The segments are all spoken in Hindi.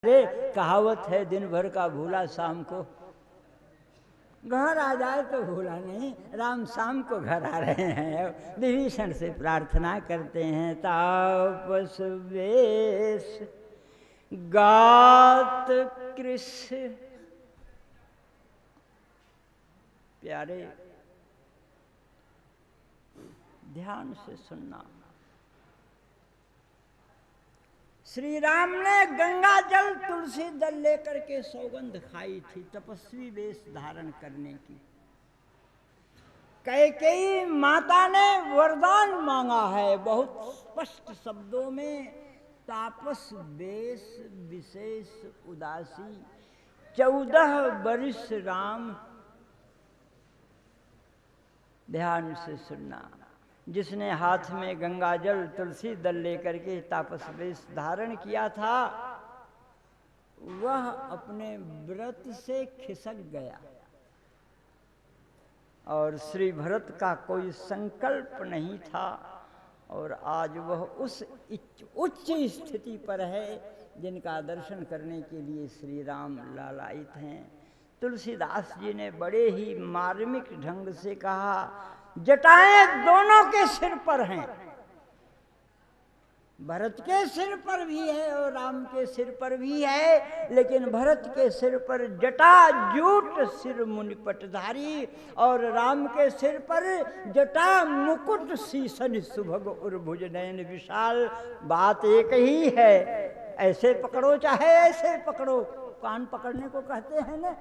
अरे कहावत है, दिन भर का भूला शाम को घर आ जाए तो भूला नहीं। राम शाम को घर आ रहे हैं। विभीषण से प्रार्थना करते हैं, तापस वेश गात कृष्ण। प्यारे ध्यान से सुनना। श्री राम ने गंगा जल तुलसी दल लेकर के सौगंध खाई थी तपस्वी वेश धारण करने की। कैकेयी माता ने वरदान मांगा है बहुत स्पष्ट शब्दों में, तापस वेश विशेष उदासी 14 वर्ष राम। ध्यान से सुनना। जिसने हाथ में गंगा जल तुलसी दल लेकर के तापस वेश धारण किया था, वह अपने व्रत से खिसक गया और श्री भरत का कोई संकल्प नहीं था, और आज वह उस उच्च स्थिति पर है जिनका दर्शन करने के लिए श्री राम लालायित हैं। तुलसीदास जी ने बड़े ही मार्मिक ढंग से कहा, जटाएं दोनों के सिर पर हैं। भरत के सिर पर भी है और राम के सिर पर भी है, लेकिन भरत के सिर पर जटा जूट सिर मुनिपटधारी और राम के सिर पर जटा मुकुट शीसन सुभग उर्भुज नयन विशाल। बात एक ही है, ऐसे पकड़ो चाहे ऐसे पकड़ो, कान पकड़ने को कहते हैं ना,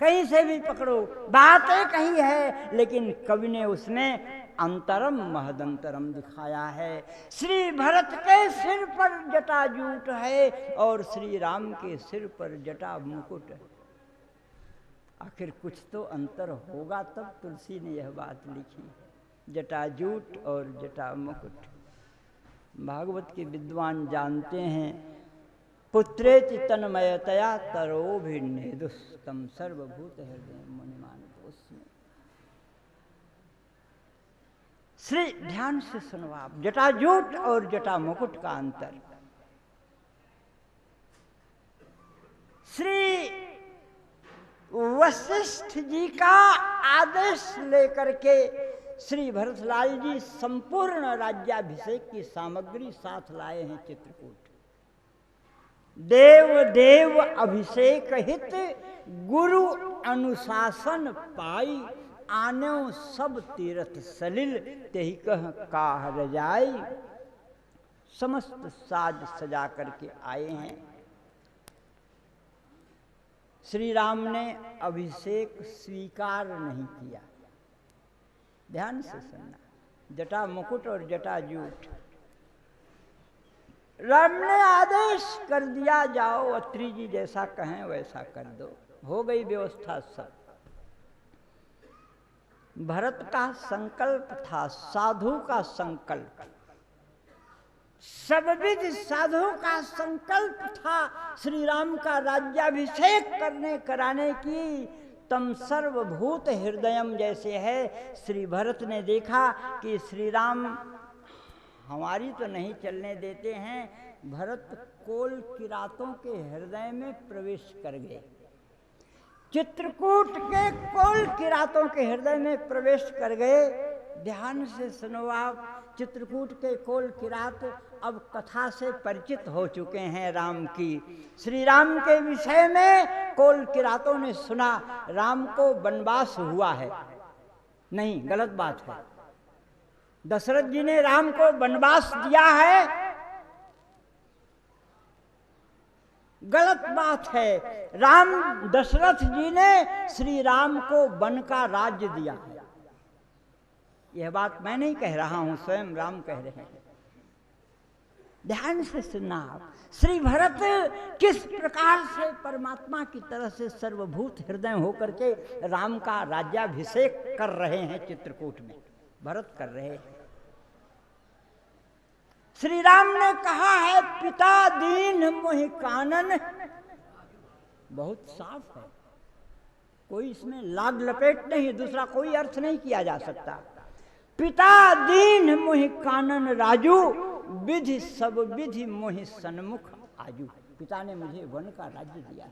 कहीं से भी पकड़ो, बात एक ही है, लेकिन कवि ने उसमें अंतरम महदंतरम दिखाया है। श्री भरत के सिर पर जटाजूट है और श्री राम के सिर पर जटा मुकुट है। आखिर कुछ तो अंतर होगा, तब तुलसी ने यह बात लिखी, जटाजूट और जटा मुकुट। भागवत के विद्वान जानते हैं, पुत्रेति तन्मयतया तरोभिन्नेदुस्तम सर्वभूत हृदय मुनिमानतोस्मि। श्री ध्यान से सुनो आप, जटाजूट और जटा मुकुट का अंतर। श्री वशिष्ठ जी का आदेश लेकर के श्री भरतलाल जी संपूर्ण राज्याभिषेक की सामग्री साथ लाए हैं चित्रकूट। देव देव अभिषेक हित गुरु अनुशासन पाई, आनो सब तीर्थ सलिल तेहि कह काह रजाई। समस्त साज सजा करके आए हैं। श्री राम ने अभिषेक स्वीकार नहीं किया। ध्यान से सुनना, जटा मुकुट और जटा जूट। राम ने आदेश कर दिया, जाओ अत्रि जी जैसा कहें वैसा कर दो, हो गई व्यवस्था सब। भरत का संकल्प था, साधु का संकल्प, सबविध साधु का संकल्प था श्री राम का राज्याभिषेक कराने की। तम सर्वभूत हृदयम जैसे है। श्री भरत ने देखा कि श्री राम हमारी तो नहीं चलने देते हैं, भरत कोल किरातों के हृदय में प्रवेश कर गए। चित्रकूट के कोल किरातों के हृदय में प्रवेश कर गए। ध्यान से सुनो आप, चित्रकूट के कोल किरात अब कथा से परिचित हो चुके हैं राम की। श्री राम के विषय में कोल किरातों ने सुना, राम को वनवास हुआ है। नहीं, गलत बात है। दशरथ जी ने राम को वनवास दिया है, गलत बात है। राम दशरथ जी ने श्री राम को वन का राज्य दिया है। यह बात मैं नहीं कह रहा हूं, स्वयं राम कह रहे हैं। ध्यान से सुनना आप, श्री भरत किस प्रकार से परमात्मा की तरह से सर्वभूत हृदय होकर के राम का राज्याभिषेक कर रहे हैं। चित्रकूट में भरत कर रहे हैं। श्री राम ने कहा है, पिता दीन मोहि कानन। बहुत साफ है, कोई इसमें लाग लपेट नहीं, दूसरा कोई अर्थ नहीं किया जा सकता। पिता दीन मोहि कानन राजू, विधि सब विधि मोहि सन्मुख आजू। पिता ने मुझे वन का राज्य दिया।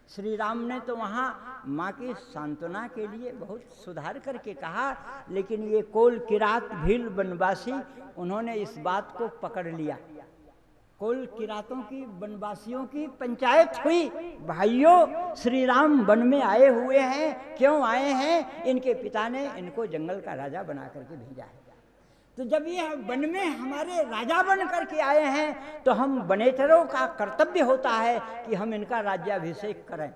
श्री राम ने तो वहाँ माँ की सांत्वना के लिए बहुत सुधार करके कहा, लेकिन ये कोल किरात भील बनवासी उन्होंने इस बात को पकड़ लिया। कोल किरातों की बनवासियों की पंचायत हुई, भाइयों श्री राम वन में आए हुए हैं, क्यों आए हैं? इनके पिता ने इनको जंगल का राजा बना करके भेजा है। तो जब ये वन में हमारे राजा बन करके आए हैं तो हम वनेतरों का कर्तव्य होता है कि हम इनका राज्याभिषेक करें।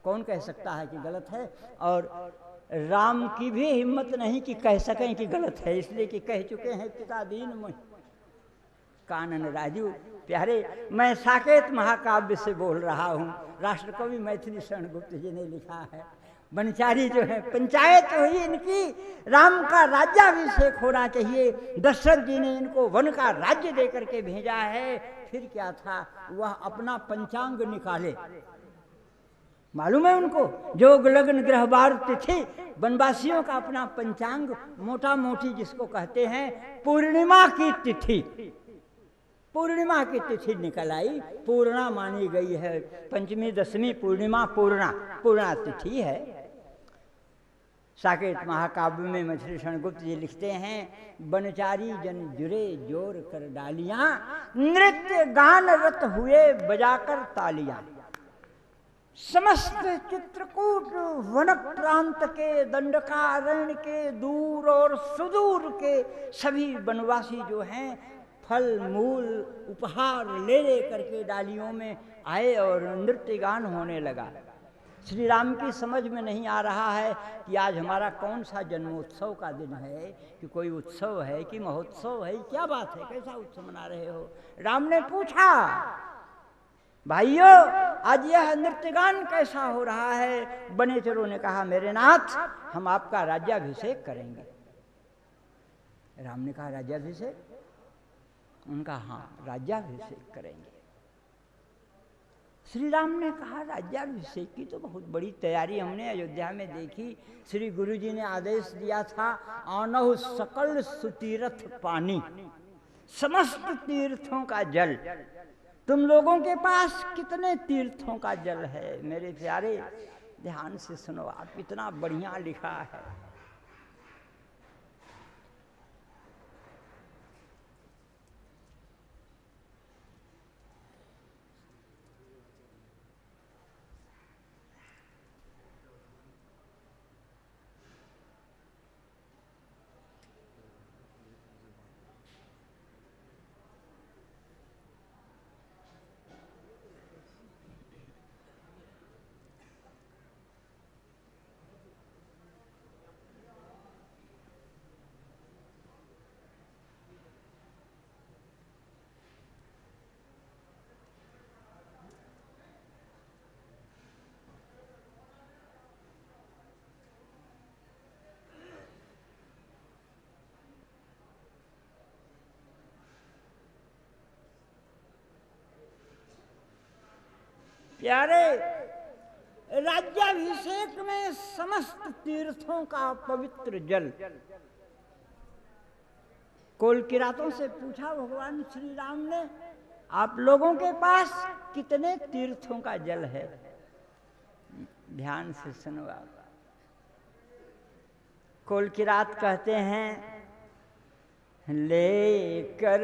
कौन कह सकता है कि गलत है? और राम की भी हिम्मत नहीं कि कह सकें कि गलत है, इसलिए कि कह चुके हैं पिता दीन मोहि कानन राजू। प्यारे, मैं साकेत महाकाव्य से बोल रहा हूँ। राष्ट्रकवि मैथिली शरण गुप्त जी ने लिखा है। बनचारी जो है पंचायत हुई इनकी, राम का राज्याभिषेक होना चाहिए। दशरथ जी ने इनको वन का राज्य दे करके भेजा है। फिर क्या था, वह अपना पंचांग निकाले। मालूम है उनको, जोग लगन ग्रह बार तिथि, वनवासियों का अपना पंचांग मोटा मोटी जिसको कहते हैं पूर्णिमा की तिथि, पूर्णिमा की तिथि निकल आई। पूर्णा मानी गई है, पंचमी दशमी पूर्णिमा पूर्णा तिथि है। साकेत महाकाव्य में मैथिली शरण गुप्त जी लिखते हैं, बनचारी जन जुरे जोर कर डालियां, नृत्य गान रत हुए बजाकर तालियां। समस्त चित्रकूट वन प्रांत के, दंडकारण्य के, दूर और सुदूर के सभी वनवासी जो हैं फल मूल उपहार ले ले करके डालियों में आए और नृत्य गान होने लगा। श्री राम की समझ में नहीं आ रहा है कि आज हमारा कौन सा जन्मोत्सव का दिन है, कि कोई उत्सव है कि महोत्सव है, क्या बात है, कैसा उत्सव मना रहे हो? राम ने पूछा, भाइयों आज यह नृत्यगान कैसा हो रहा है? वनेचरों ने कहा, मेरे नाथ हम आपका राज्याभिषेक करेंगे। राम ने कहा, राज्याभिषेक? उनका हाँ, राज्याभिषेक करेंगे। श्री राम ने कहा, राज्याभिषेक की तो बहुत बड़ी तैयारी हमने अयोध्या में देखी। श्री गुरु जी ने आदेश दिया था, आनहु सकल सुतीर्थ पानी, समस्त तीर्थों का जल। तुम लोगों के पास कितने तीर्थों का जल है? मेरे प्यारे ध्यान से सुनो, आप इतना बढ़िया लिखा है। प्यारे, राज्याभिषेक में समस्त तीर्थों का पवित्र जल। कोल किरातों से पूछा भगवान श्री राम ने, आप लोगों के पास कितने तीर्थों का जल है? ध्यान से सुनो आप। कोल किरात कहते हैं, लेकर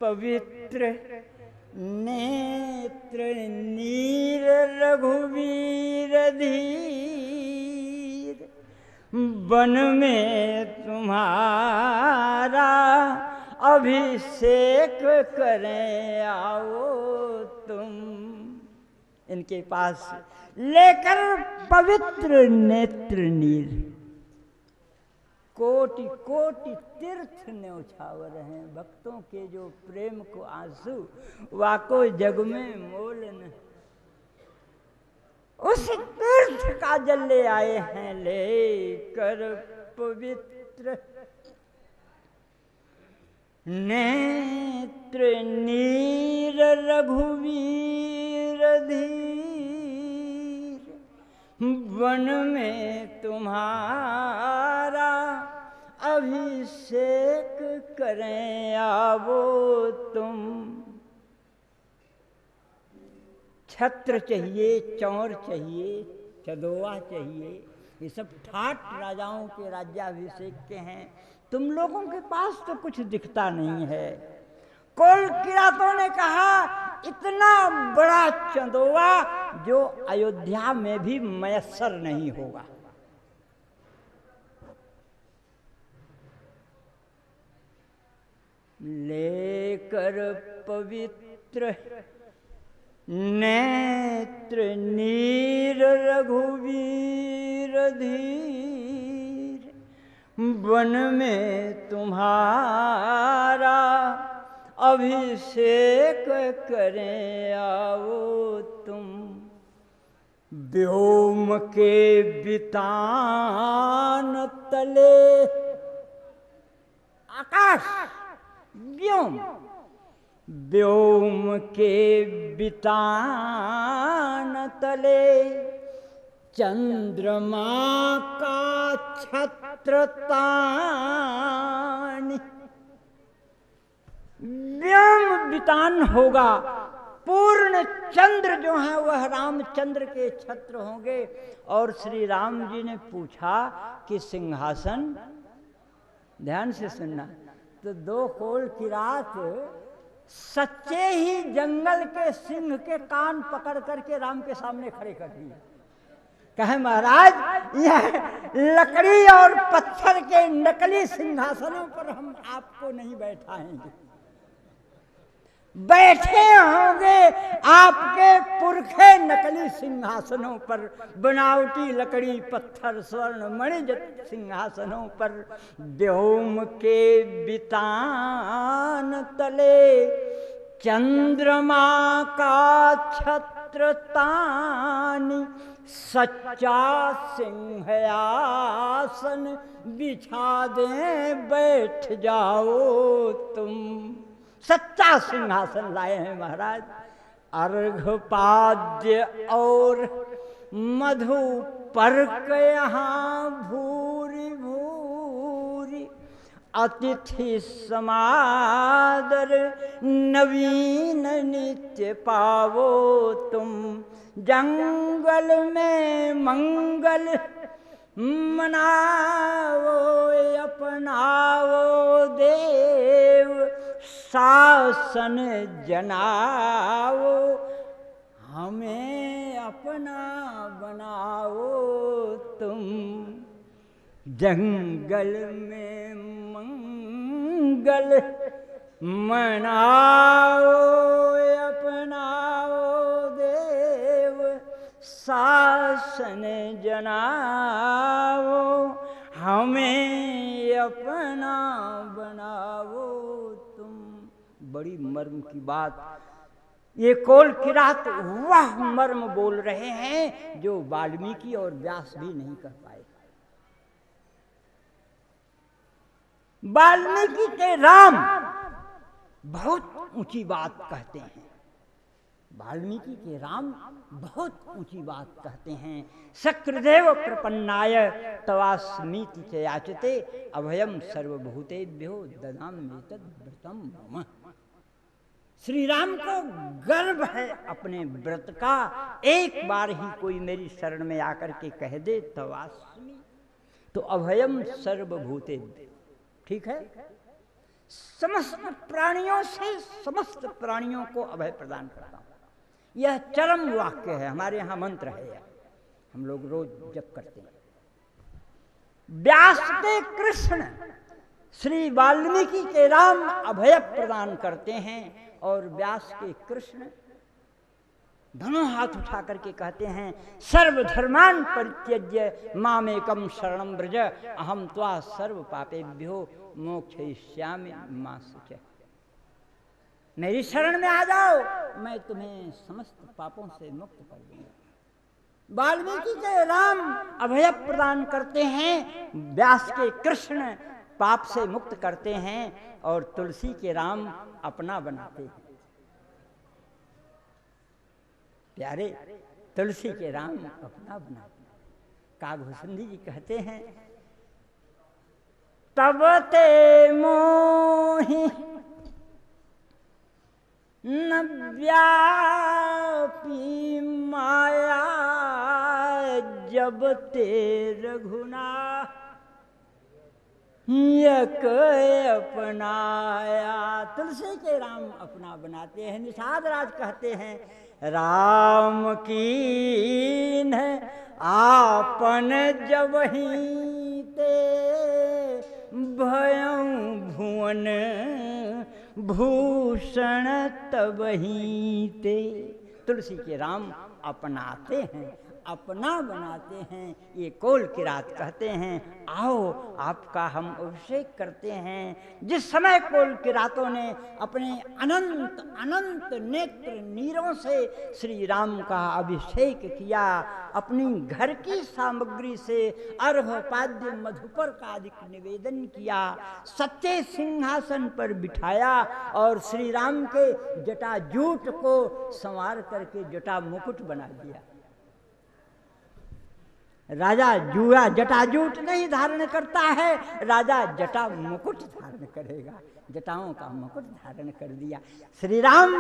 पवित्र नेत्र नीर रघुवीर धीर, वन में तुम्हारा अभिषेक करें आओ तुम। इनके पास लेकर पवित्र नेत्र नीर, कोटि कोटि तीर्थ न्यौछावर हैं। भक्तों के जो प्रेम को आंसू, वाको जग में मोल न। उस तीर्थ का जल ले आए हैं, लेकर पवित्र नेत्र नीर रघुवीर धीर, वन में तुम्हारा अभिषेक करें आवो तुम। छत्र चाहिए, चौर चाहिए, चदोवा चाहिए, ये सब ठाट राजाओं के राज्याभिषेक के हैं। तुम लोगों के पास तो कुछ दिखता नहीं है। कोल किरातों ने कहा इतना बड़ा चंदोवा जो अयोध्या में भी मयस्सर नहीं होगा। लेकर पवित्र नेत्र नीर रघुवीर धीर, वन में तुम्हारा अभिषेक करें आओ तुम। व्योम के बितान तले, आकाश व्योम, व्योम के बितान तले, चंद्रमा का छत्र तान। व्योम बितान होगा, पूर्ण चंद्र जो है वह रामचंद्र के छत्र होंगे। और श्री राम जी ने पूछा कि सिंहासन, ध्यान से सुनना, तो दो कोल किरात सच्चे ही जंगल के सिंह के कान पकड़ करके राम के सामने खड़े कर दिए। कहे महाराज यह लकड़ी और पत्थर के नकली सिंहासनों पर हम आपको नहीं बैठाएंगे, बैठे होंगे आपके पुरखे नकली सिंहासनों पर, बनावटी लकड़ी पत्थर स्वर्ण मणिज सिंहासनों पर। व्योम के बितान तले, चंद्रमा का छत्र तान, सच्चा सिंहासन बिछा दे बैठ जाओ तुम। सच्चा सिंहासन लाए हैं महाराज। अर्घपाद्य और मधु पर्क यहाँ भूरी भूरी, अतिथि समादर नवीन नित्य पावो तुम। जंगल में मंगल मनाओ अपनाओ देव, शासन जनाओ हमें अपना बनाओ तुम। जंगल में मंगल मनाओ अपनाओ देव, शासन जनाओ हमें अपना बनाओ तुम। बड़ी मर्म की बात, ये कोल किरात वह मर्म बोल रहे हैं जो वाल्मीकि और व्यास भी नहीं कर पाए। वाल्मीकि के राम बहुत ऊंची बात कहते हैं, वाल्मीकि के राम बहुत ऊंची बात कहते हैं। शक्रदेव प्रपन्नाय तवास्मीति च याचते, अभयम सर्वभूतेभ्यो ददाम्येतद् व्रतम मम। श्री राम को गर्व है अपने व्रत का। एक बार ही कोई मेरी शरण में आकर के कह दे तवास्मी, तो अभयम सर्वभूतेभ्यो, ठीक है, समस्त प्राणियों से समस्त प्राणियों को अभय प्रदान करता हूं। यह चरम वाक्य है, हमारे यहां मंत्र है, हम लोग रोज जप करते हैं। व्यास के कृष्ण श्री वाल्मीकि के राम अभय प्रदान करते हैं, और व्यास के कृष्ण दोनों हाथ उठा करके कहते हैं सर्वधर्मान परित्यज्य मामेकम शरणं व्रज, अहम त्वा सर्व पापेभ्यो मोक्षयिष्यामि मा शुचः। मेरी शरण में आ जाओ, मैं तुम्हें समस्त पापों से मुक्त कर दूंगा। वाल्मीकि के राम अभय प्रदान करते हैं, व्यास के कृष्ण पाप से मुक्त करते हैं, और तुलसी के राम अपना बनाते हैं। प्यारे, तुलसी के राम अपना बनाते हैं। कागभूषणी जी कहते हैं तब ते मोहि न व्यापी माया जब ते रघुना यक अपनाया। तुलसी के राम अपना बनाते हैं। निषाद राज कहते हैं राम कीन आपन जबहि ते भयं भुवन भूषण तबहि ते। तुलसी के राम अपनाते हैं, अपना बनाते हैं। ये कोल किरात कहते हैं आओ आपका हम अभिषेक करते हैं। जिस समय कोल किरातों ने अपने अनंत अनंत नेत्र नीरों से श्री राम का अभिषेक किया, अपनी घर की सामग्री से अर्घ्य पाद्य मधुपर का अधिक निवेदन किया, सच्चे सिंहासन पर बिठाया और श्री राम के जटाजूट को संवार करके जटा मुकुट बना दिया। राजा जूया जटाजूट नहीं धारण करता है, राजा जटा मुकुट धारण करेगा। जटाओं का मुकुट धारण कर दिया। श्री राम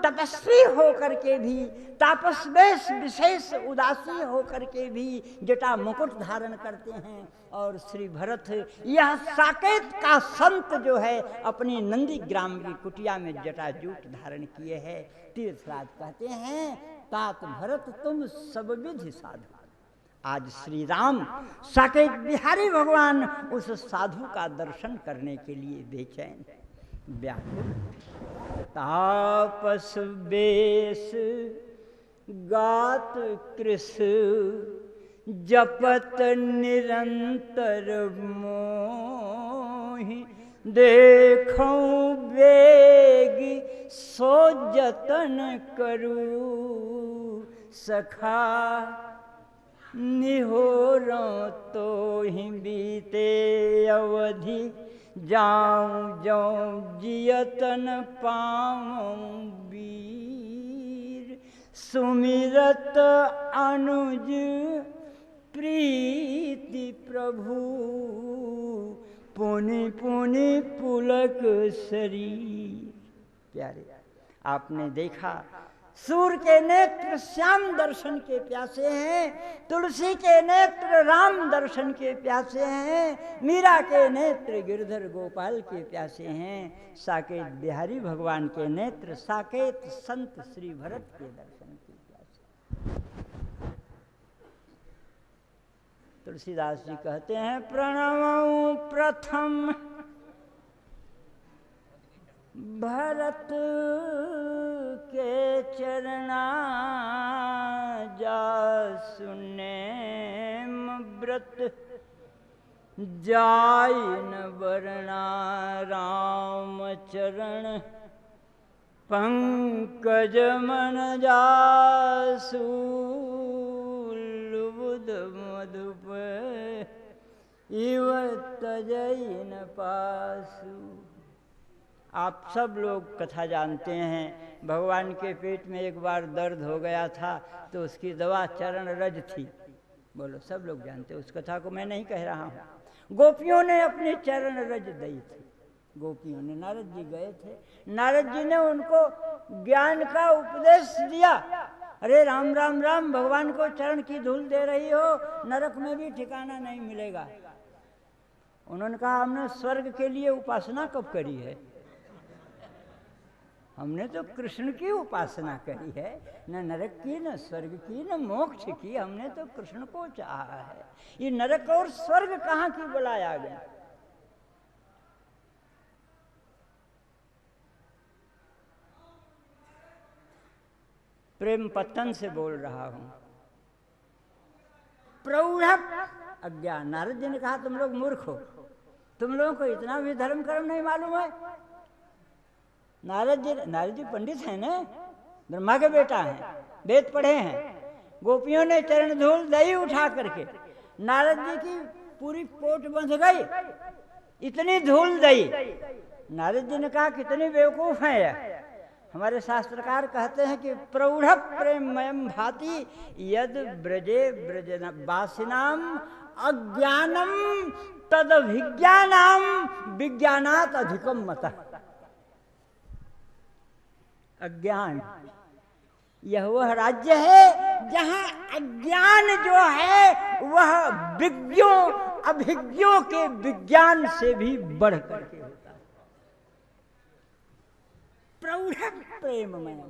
तपस्वी होकर के भी, तापस वेश विशेष उदासी होकर के भी जटा मुकुट धारण करते हैं। और श्री भरत यह साकेत का संत जो है अपनी नंदीग्राम की कुटिया में जटाजूट धारण किए है। तीर्थराज कहते हैं तात भरत तुम सब विधि साधु। आज श्री राम साकेत बिहारी भगवान उस साधु का दर्शन करने के लिए बेचैन व्याकुल। तापस बेश गात कृष जपत निरंतर मोहि देखौं बेगी सो जतन करूं सखा निहोरों तो ही बीते अवधि जाऊं जाऊं जियतन पाऊं वीर सुमिरत अनुज प्रीति प्रभु पुनि पुनि पुलक शरीर। प्यारे आपने देखा सूर के नेत्र श्याम दर्शन के प्यासे हैं, तुलसी के नेत्र राम दर्शन के प्यासे हैं, मीरा के नेत्र गिरधर गोपाल के प्यासे हैं, साकेत बिहारी भगवान के नेत्र साकेत संत श्री भरत के दर्शन के प्यासे। तुलसीदास जी कहते हैं प्रणवं प्रथम भरत के चरणा जासु नेम व्रत जाय न वर्णा राम चरण पंकज मन जासु लुब्ध मधुप इव तजय न पासु। आप सब लोग कथा जानते हैं, भगवान के पेट में एक बार दर्द हो गया था तो उसकी दवा चरण रज थी। बोलो सब लोग जानते हैं उस कथा को, मैं नहीं कह रहा हूँ। गोपियों ने अपने चरण रज दी थी। गोपियों ने, नारद जी गए थे, नारद जी ने उनको ज्ञान का उपदेश दिया। अरे राम राम राम, भगवान को चरण की धूल दे रही हो, नरक में भी ठिकाना नहीं मिलेगा। उन्होंने कहा हमने स्वर्ग के लिए उपासना कब करी है, हमने तो कृष्ण की उपासना करी है, न नरक की न स्वर्ग की न मोक्ष की, हमने तो कृष्ण को चाहा है। ये नरक और स्वर्ग कहाँ की बुलाया गया। प्रेम पत्तन से बोल रहा हूं। प्रौढ़ अज्ञान, नारद जी ने कहा तुम लोग मूर्ख हो, तुम लोगों को इतना भी धर्म कर्म नहीं मालूम है। नारद जी पंडित हैं ना, ब्रह्मा के बेटा हैं, वेद पढ़े हैं। गोपियों ने चरण धूल दही उठा करके नारद जी की पूरी पोट बंध गई, इतनी धूल दही। नारद जी ने कहा कितनी बेवकूफ हैं यह। हमारे शास्त्रकार कहते हैं कि प्रौढ़ प्रेममयम भाति यद ब्रजे ब्रजवासिनाम अज्ञानम तद विज्ञानाम विज्ञानात अधिकम मतः। अज्ञान। यह वह राज्य है जहां अज्ञान जो है वह विज्ञों अभिज्ञों के विज्ञान से भी बढ़ करके होता है। प्रौढ़ प्रेममय,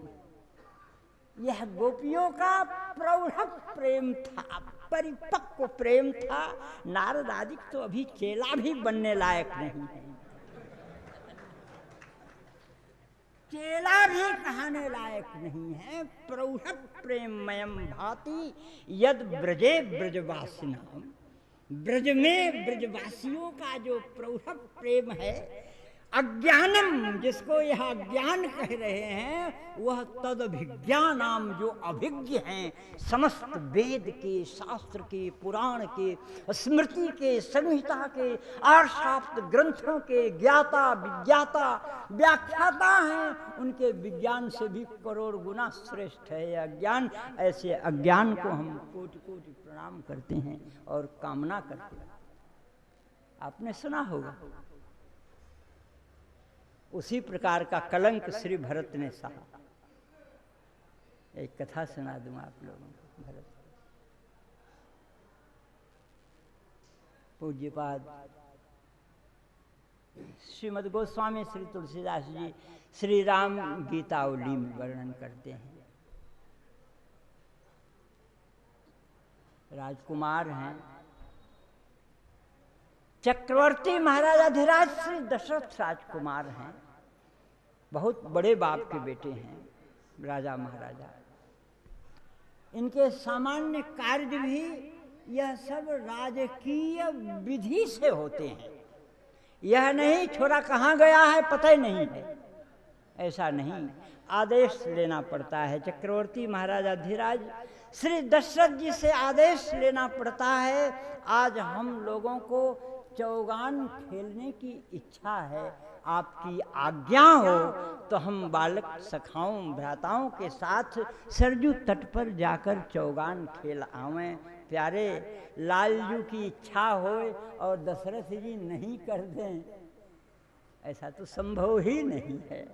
यह गोपियों का प्रौढ़ प्रेम था, परिपक्व प्रेम था। नारद आदि तो अभी चेला भी बनने लायक नहीं है, चेला भी कहने लायक नहीं है। प्रौढ़ प्रेममयम भाति यद ब्रजे ब्रजवासिनाम, ब्रज में ब्रजवासियों का जो प्रौढ़ प्रेम है, अज्ञानम जिसको यह अज्ञान कह रहे हैं, वह तद अभिज्ञानाम जो अभिज्ञ हैं, समस्त वेद के, शास्त्र के, पुराण के, स्मृति के, संहिता के और शास्त्र ग्रंथों के ज्ञाता विज्ञाता व्याख्याता हैं, उनके विज्ञान से भी करोड़ गुना श्रेष्ठ है यह अज्ञान। ऐसे अज्ञान को हम कोटि कोटि प्रणाम करते हैं और कामना करते हैं। आपने सुना होगा, उसी प्रकार का कलंक श्री भरत ने सहा। एक कथा सुना दूं आप लोगों को। भरत पूज्यपाद श्रीमद् गोस्वामी श्री तुलसीदास जी श्री राम गीतावली में वर्णन करते हैं। राजकुमार हैं, चक्रवर्ती महाराजाधिराज श्री दशरथ राजकुमार हैं, बहुत बड़े बाप के बेटे हैं राजा महाराजा। इनके सामान्य कार्य भी यह सब राजकीय विधि से होते हैं। यह नहीं छोरा कहाँ गया है पता ही नहीं है, ऐसा नहीं, आदेश लेना पड़ता है। चक्रवर्ती महाराजाधिराज श्री दशरथ जी से आदेश लेना पड़ता है। आज हम लोगों को चौगान खेलने की इच्छा है, आपकी आज्ञा हो तो हम बालक सखाओं भ्राताओं के साथ सरजू तट पर जाकर चौगान खेल आवें। प्यारे लालजू की इच्छा हो और दशरथ जी नहीं कर दें, ऐसा तो संभव ही नहीं है।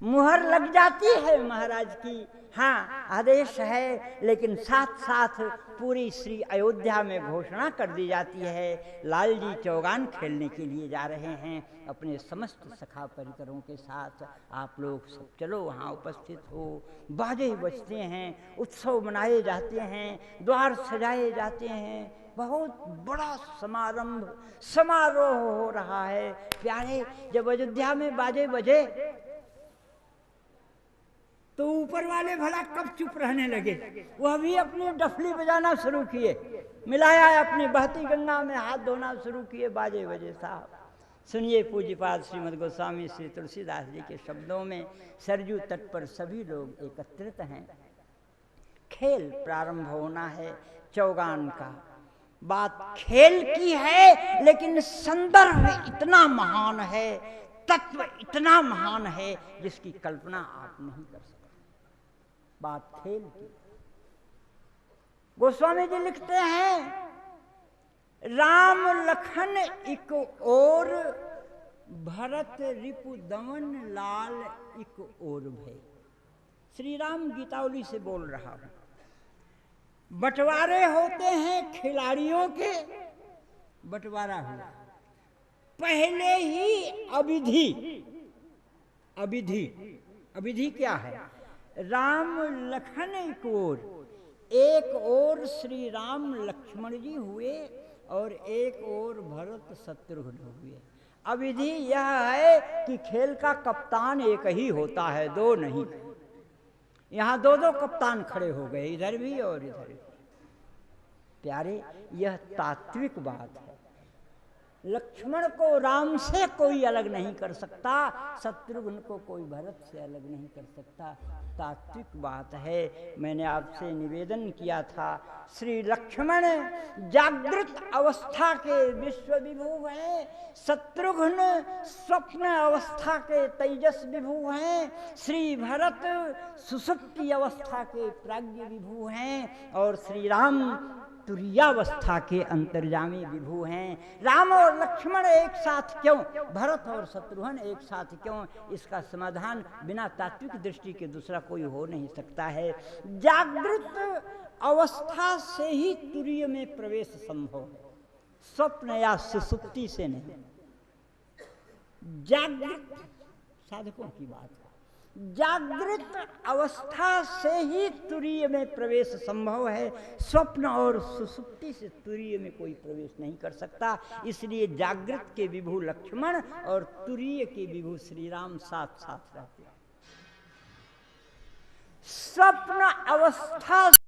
मुहर लग जाती है महाराज की, हाँ आदेश है, लेकिन साथ साथ पूरी श्री अयोध्या में घोषणा कर दी जाती है, लाल जी चौगान खेलने के लिए जा रहे हैं अपने समस्त सखा परिकरों के साथ। आप लोग सब चलो वहाँ उपस्थित हो। बाजे बजते हैं, उत्सव मनाए जाते हैं, द्वार सजाए जाते हैं, बहुत बड़ा समारोह हो रहा है। प्यारे जब अयोध्या में बाजे बजे तो ऊपर वाले भला कब चुप रहने लगे, वह भी अपनी डफली बजाना शुरू किए, मिलाया अपनी बहती गंगा में हाथ धोना शुरू किए, बाजे बजे साहब। सुनिए पूज्यपाद श्रीमद् गोस्वामी श्री तुलसीदास जी के शब्दों में, सरजू तट पर सभी लोग एकत्रित हैं, खेल प्रारंभ होना है चौगान का। बात खेल की है लेकिन संदर्भ इतना महान है, तत्व इतना महान है जिसकी कल्पना आप नहीं कर सकते। बात खेल की। गोस्वामी जी लिखते हैं, राम लखन एक ओर, भरत रिपु दमन लाल एक ओर भय। श्री राम गीतावली से बोल रहा हूं। बंटवारे होते हैं खिलाड़ियों के, बंटवारा हुआ, पहले ही अविधि क्या है? राम लखन एक ओर श्री राम लक्ष्मण जी हुए और एक ओर भरत शत्रुघ्न हुए। अविधि यह है कि खेल का कप्तान एक ही होता है, दो नहीं। यहाँ दो दो कप्तान खड़े हो गए, इधर भी और इधर भी। प्यारे यह तात्विक बात है। लक्ष्मण को राम से कोई अलग नहीं कर सकता, शत्रुघ्न को कोई भरत से अलग नहीं कर सकता। तात्विक बात है। मैंने आपसे निवेदन किया था, श्री लक्ष्मण जागृत अवस्था के विश्व विभू हैं, शत्रुघ्न स्वप्न अवस्था के तेजस विभू हैं, श्री भरत सुषुप्ति अवस्था के प्राज्ञ विभू हैं और श्री राम तुरीयावस्था के अंतर्जामी विभू हैं। राम और लक्ष्मण एक साथ क्यों, भरत और शत्रुघ्न एक साथ क्यों, इसका समाधान बिना तात्विक दृष्टि के दूसरा कोई हो नहीं सकता है। जागृत अवस्था से ही तुरीय में प्रवेश संभव है, स्वप्न या सुसुप्ति से नहीं। जागृत साधकों की बात है, जागृत अवस्था से ही तुरीय में प्रवेश संभव है, स्वप्न और सुसुप्ति से तुरीय में कोई प्रवेश नहीं कर सकता। इसलिए जागृत के विभू लक्ष्मण और तुरीय के विभू श्री राम साथ साथ रहते हैं। स्वप्न अवस्था